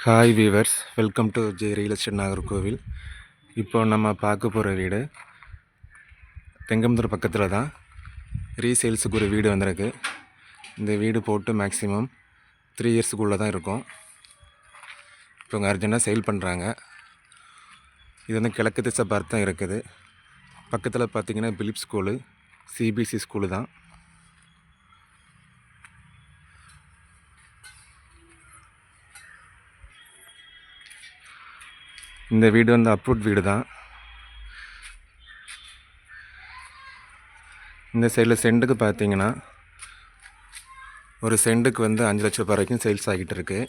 Hi viewers, welcome to real estate Nagercoil. இப்போ நம்ம பார்க்க போகிற வீடு தெங்கம்புத்தூர் பக்கத்தில் தான். ரீசேல்ஸுக்கு ஒரு வீடு வந்திருக்கு. இந்த வீடு போட்டு மேக்ஸிமம் 3 இயர்ஸுக்குள்ளே தான் இருக்கும். இப்போ இங்கே அர்ஜென்ட்டாக சேல் பண்ணுறாங்க. இது வந்து கிழக்கு திசை பார்த்து தான் இருக்குது. பக்கத்தில் பார்த்திங்கன்னா பிலிப் ஸ்கூலு, சிபிஎஸ்சி ஸ்கூலு தான். இந்த வீடு வந்து அப்ரூவ்ட் வீடு தான். இந்த சைடில் சென்ட்டுக்கு பார்த்தீங்கன்னா ஒரு சென்ட்டுக்கு வந்து 5 லட்ச ரூபாய் வரைக்கும் சேல்ஸ் ஆகிட்டு இருக்கு.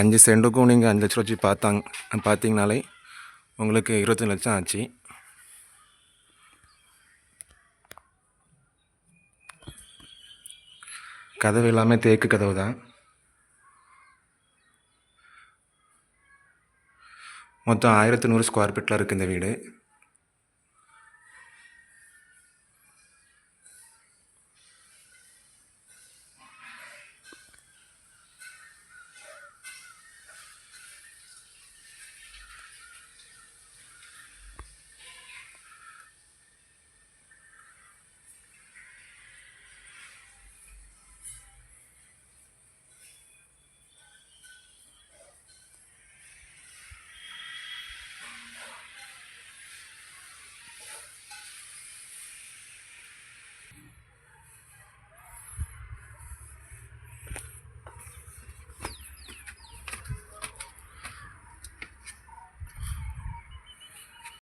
அஞ்சு சென்ட்டுக்கும் நீங்கள் 5 லட்ச ரூபா வச்சு பார்த்தீங்கனாலே உங்களுக்கு 25 லட்சம் ஆச்சு. கதவு எல்லாமே தேக்கு கதவு தான். மொத்தம் 1100 ஸ்கொயர் ஃபீட்டில் இருக்குது இந்த வீடு.